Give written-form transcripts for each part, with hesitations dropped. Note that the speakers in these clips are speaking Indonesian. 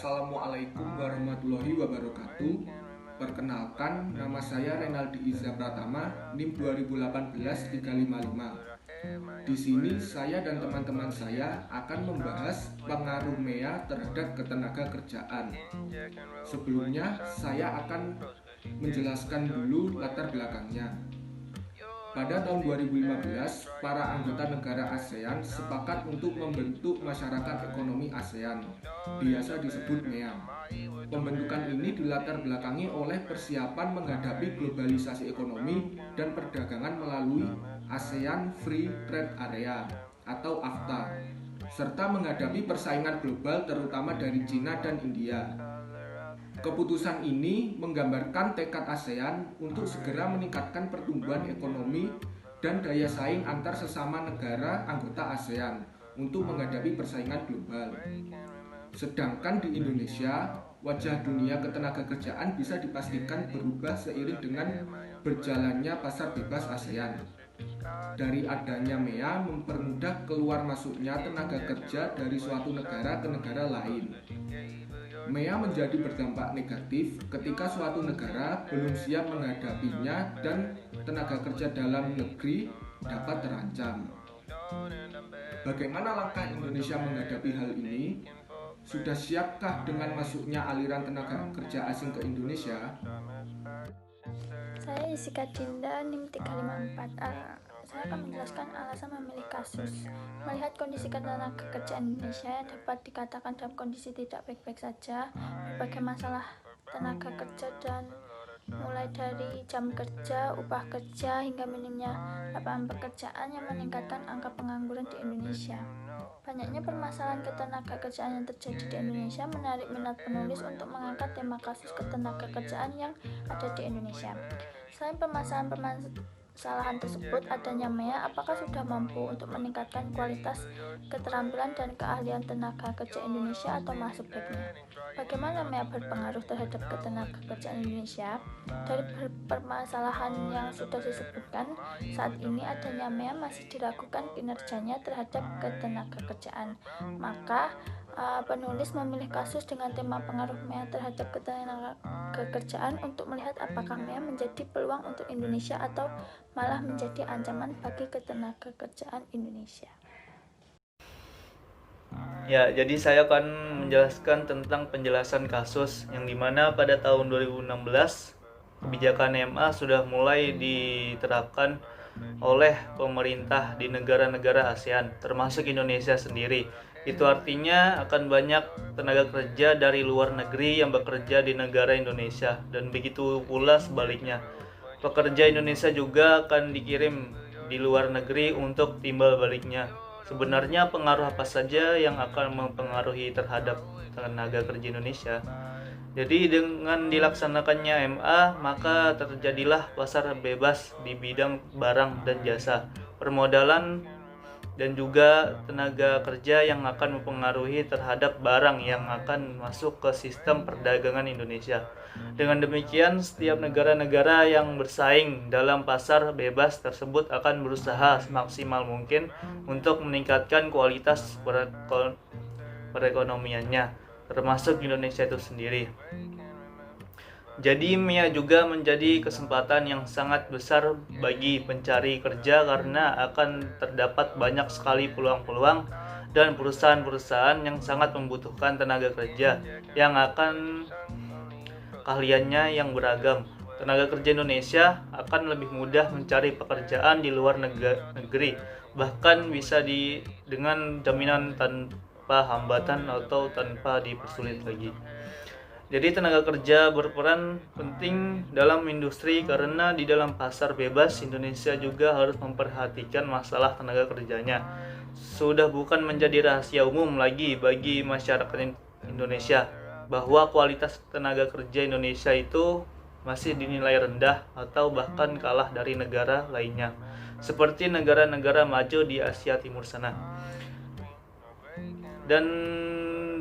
Assalamualaikum warahmatullahi wabarakatuh. Perkenalkan, nama saya Renaldi Iza Pratama, NIM 2018-355. Di sini saya dan teman-teman saya akan membahas pengaruh MEA terhadap ketenaga kerjaan. Sebelumnya, saya akan menjelaskan dulu latar belakangnya. Pada tahun 2015, para anggota negara ASEAN sepakat untuk membentuk Masyarakat Ekonomi ASEAN, biasa disebut MEA. Pembentukan ini dilatar belakangi oleh persiapan menghadapi globalisasi ekonomi dan perdagangan melalui ASEAN Free Trade Area atau AFTA, serta menghadapi persaingan global terutama dari Cina dan India. Keputusan ini menggambarkan tekad ASEAN untuk segera meningkatkan pertumbuhan ekonomi dan daya saing antar sesama negara anggota ASEAN untuk menghadapi persaingan global. Sedangkan di Indonesia, wajah dunia ketenagakerjaan bisa dipastikan berubah seiring dengan berjalannya pasar bebas ASEAN. Dari adanya MEA mempermudah keluar masuknya tenaga kerja dari suatu negara ke negara lain. MEA menjadi berdampak negatif ketika suatu negara belum siap menghadapinya dan tenaga kerja dalam negeri dapat terancam. Bagaimana langkah Indonesia menghadapi hal ini? Sudah siapkah dengan masuknya aliran tenaga kerja asing ke Indonesia? Saya Jessica Dinda, NIM 354. Saya akan menjelaskan alasan memilih kasus. Melihat kondisi ketenaga kerja Indonesia dapat dikatakan dalam kondisi tidak baik-baik saja. Berbagai masalah tenaga kerja dan mulai dari jam kerja, upah kerja, hingga minimnya lapangan pekerjaan yang meningkatkan angka pengangguran di Indonesia. Banyaknya permasalahan ketenaga kerjaan yang terjadi di Indonesia menarik minat penulis untuk mengangkat tema kasus ketenaga kerjaan yang ada di Indonesia. Selain permasalahan tersebut, adanya MEA apakah sudah mampu untuk meningkatkan kualitas keterampilan dan keahlian tenaga kerja Indonesia atau masih sebaiknya? Bagaimana MEA berpengaruh terhadap ketenaga kerjaan Indonesia? Dari permasalahan yang sudah disebutkan, saat ini adanya MEA masih diragukan kinerjanya terhadap ketenaga kerjaan. Maka penulis memilih kasus dengan tema pengaruh MEA terhadap ketenaga kerjaan untuk melihat apakah MEA menjadi peluang untuk Indonesia atau malah menjadi ancaman bagi ketenaga kerjaan Indonesia. Ya, jadi saya akan menjelaskan tentang penjelasan kasus yang dimana pada tahun 2016 kebijakan MA sudah mulai diterapkan oleh pemerintah di negara-negara ASEAN, termasuk Indonesia sendiri. Itu artinya akan banyak tenaga kerja dari luar negeri yang bekerja di negara Indonesia, dan begitu pula sebaliknya. Pekerja Indonesia juga akan dikirim di luar negeri untuk timbal baliknya. Sebenarnya pengaruh apa saja yang akan mempengaruhi terhadap tenaga kerja Indonesia? Jadi dengan dilaksanakannya MA, maka terjadilah pasar bebas di bidang barang dan jasa, permodalan, dan juga tenaga kerja yang akan mempengaruhi terhadap barang yang akan masuk ke sistem perdagangan Indonesia. Dengan demikian, setiap negara-negara yang bersaing dalam pasar bebas tersebut akan berusaha semaksimal mungkin untuk meningkatkan kualitas perekonomiannya, termasuk Indonesia itu sendiri. Jadi MEA juga menjadi kesempatan yang sangat besar bagi pencari kerja karena akan terdapat banyak sekali peluang-peluang dan perusahaan-perusahaan yang sangat membutuhkan tenaga kerja yang akan keahliannya yang beragam. Tenaga kerja Indonesia akan lebih mudah mencari pekerjaan di luar negeri, bahkan bisa dengan jaminan tanpa hambatan atau tanpa dipersulit lagi. Jadi tenaga kerja berperan penting dalam industri karena di dalam pasar bebas Indonesia juga harus memperhatikan masalah tenaga kerjanya. Sudah bukan menjadi rahasia umum lagi bagi masyarakat Indonesia bahwa kualitas tenaga kerja Indonesia itu masih dinilai rendah atau bahkan kalah dari negara lainnya, seperti negara-negara maju di Asia Timur sana. Dan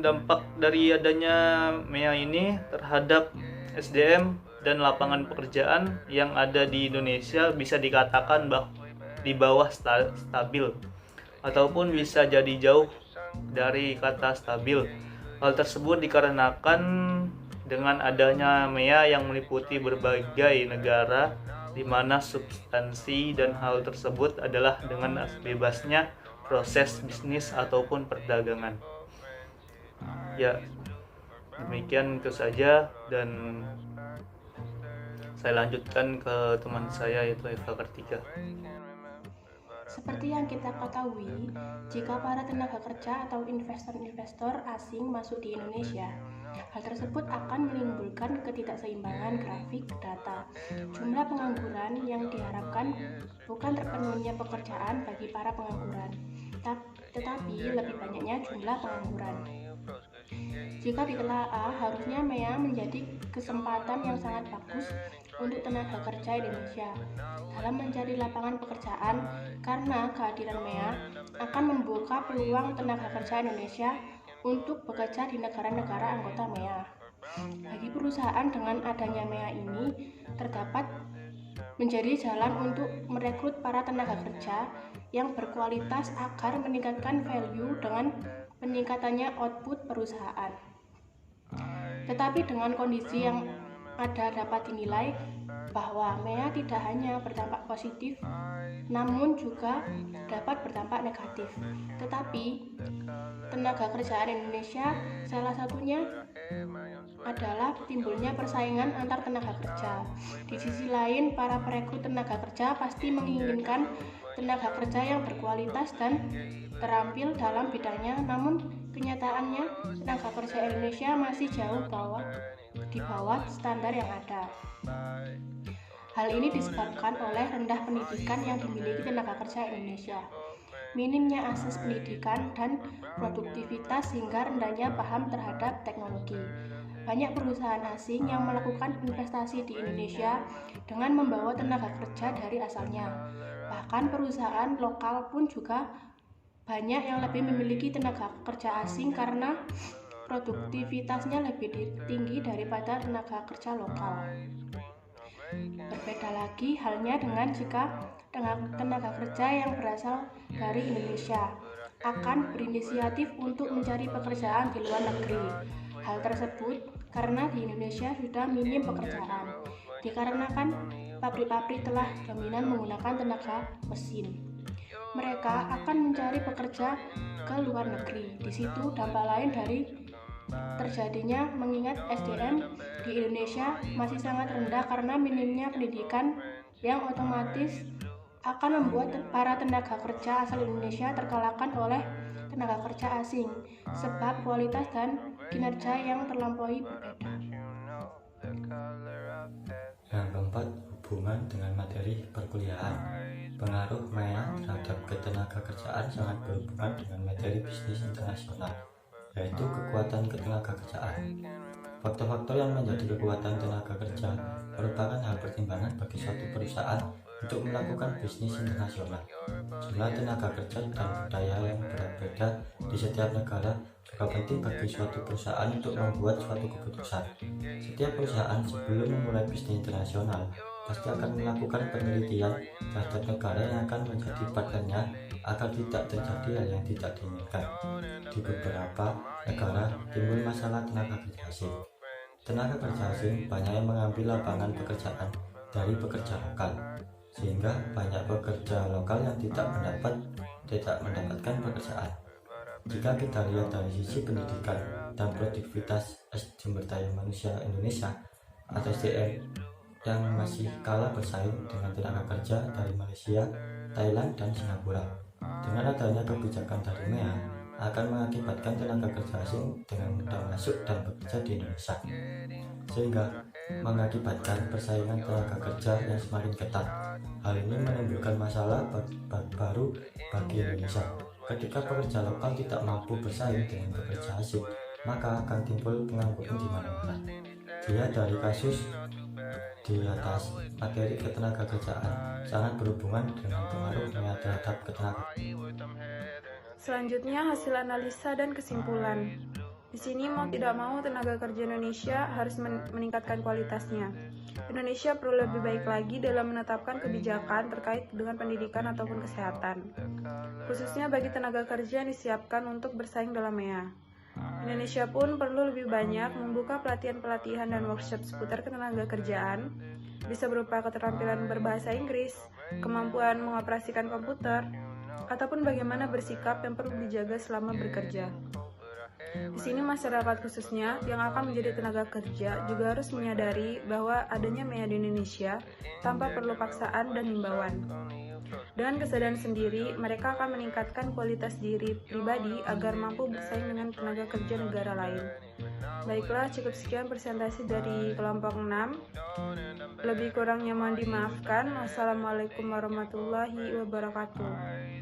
dampak dari adanya MEA ini terhadap SDM dan lapangan pekerjaan yang ada di Indonesia bisa dikatakan di bawah stabil ataupun bisa jadi jauh dari kata stabil. Hal tersebut dikarenakan dengan adanya MEA yang meliputi berbagai negara, di mana substansi dan hal tersebut adalah dengan bebasnya proses bisnis ataupun perdagangan. Ya, demikian itu saja, dan saya lanjutkan ke teman saya yaitu Eva Kartika. Seperti yang kita ketahui, jika para tenaga kerja atau investor-investor asing masuk di Indonesia, hal tersebut akan menimbulkan ketidakseimbangan grafik data. Jumlah pengangguran yang diharapkan bukan terpenuhnya pekerjaan bagi para pengangguran, tetapi lebih banyaknya jumlah pengangguran. Jika ditelaah, harusnya MEA menjadi kesempatan yang sangat bagus untuk tenaga kerja Indonesia dalam mencari lapangan pekerjaan, karena kehadiran MEA akan membuka peluang tenaga kerja Indonesia untuk bekerja di negara-negara anggota MEA. Bagi perusahaan, dengan adanya MEA ini terdapat menjadi jalan untuk merekrut para tenaga kerja yang berkualitas agar meningkatkan value dengan peningkatannya output perusahaan. Tetapi dengan kondisi yang ada dapat dinilai bahwa MEA tidak hanya berdampak positif, namun juga dapat berdampak negatif. Tetapi tenaga kerjaan Indonesia salah satunya adalah timbulnya persaingan antar tenaga kerja. Di sisi lain, para perekrut tenaga kerja pasti menginginkan tenaga kerja yang berkualitas dan terampil dalam bidangnya, namun kenyataannya tenaga kerja Indonesia masih jauh di bawah standar yang ada. Hal ini disebabkan oleh rendah pendidikan yang dimiliki tenaga kerja Indonesia, minimnya akses pendidikan dan produktivitas, hingga rendahnya paham terhadap teknologi. Banyak perusahaan asing yang melakukan investasi di Indonesia dengan membawa tenaga kerja dari asalnya. Bahkan perusahaan lokal pun juga banyak yang lebih memiliki tenaga kerja asing karena produktivitasnya lebih tinggi daripada tenaga kerja lokal. Berbeda lagi halnya dengan jika tenaga kerja yang berasal dari Indonesia akan berinisiatif untuk mencari pekerjaan di luar negeri. Hal tersebut karena di Indonesia sudah minim pekerjaan, dikarenakan pabrik-pabrik telah dominan menggunakan tenaga mesin. Mereka akan mencari pekerja ke luar negeri. Di situ dampak lain dari terjadinya, mengingat SDM di Indonesia masih sangat rendah karena minimnya pendidikan, yang otomatis akan membuat para tenaga kerja asal Indonesia terkalahkan oleh tenaga kerja asing, sebab kualitas dan kinerja yang terlampaui berbeda. Yang keempat, hubungan dengan materi perkuliahan. Pengaruh MEA terhadap ketenaga kerjaan sangat berhubungan dengan materi bisnis internasional, yaitu kekuatan ketenaga kerjaan. Faktor-faktor yang menjadi kekuatan tenaga kerja merupakan hal pertimbangan bagi suatu perusahaan untuk melakukan bisnis internasional. Jumlah tenaga kerja dan budaya yang berbeda di setiap negara juga penting bagi suatu perusahaan untuk membuat suatu keputusan. Setiap perusahaan sebelum memulai bisnis internasional pasti akan melakukan penelitian terhadap negara yang akan menjadi partnernya agar tidak terjadi hal yang tidak diinginkan. Di beberapa negara timbul masalah tenaga kerja asing. Tenaga kerja asing banyak yang mengambil lapangan pekerjaan dari pekerja lokal, sehingga banyak pekerja lokal yang tidak mendapatkan pekerjaan. Jika kita lihat dari sisi pendidikan dan produktivitas sumber daya manusia Indonesia atau SDM yang masih kalah bersaing dengan tenaga kerja dari Malaysia, Thailand, dan Singapura. Dengan adanya kebijakan dari MEA akan mengakibatkan tenaga kerja asing dengan mudah masuk dan bekerja di Indonesia, sehingga mengakibatkan persaingan tenaga kerja yang semakin ketat. Hal ini menimbulkan masalah baru bagi Indonesia. Ketika pekerja lokal tidak mampu bersaing dengan pekerja asing, maka akan timbul pengangguran di mana-mana. Dilihat dari kasus di atas, materi ketenaga kerjaan sangat berhubungan dengan pengaruh MEA terhadap ketenaga. Selanjutnya, hasil analisa dan kesimpulan. Di sini mau tidak mau tenaga kerja Indonesia harus meningkatkan kualitasnya. Indonesia perlu lebih baik lagi dalam menetapkan kebijakan terkait dengan pendidikan ataupun kesehatan, khususnya bagi tenaga kerja yang disiapkan untuk bersaing dalam MEA. Indonesia pun perlu lebih banyak membuka pelatihan-pelatihan dan workshop seputar ketenaga kerjaan, bisa berupa keterampilan berbahasa Inggris, kemampuan mengoperasikan komputer, ataupun bagaimana bersikap yang perlu dijaga selama bekerja. Di sini masyarakat khususnya yang akan menjadi tenaga kerja juga harus menyadari bahwa adanya MEA di Indonesia tanpa perlu paksaan dan himbauan. Dengan kesadaran sendiri, mereka akan meningkatkan kualitas diri pribadi agar mampu bersaing dengan tenaga kerja negara lain. Baiklah, cukup sekian presentasi dari kelompok 6. Lebih kurangnya mohon dimaafkan. Wassalamualaikum warahmatullahi wabarakatuh.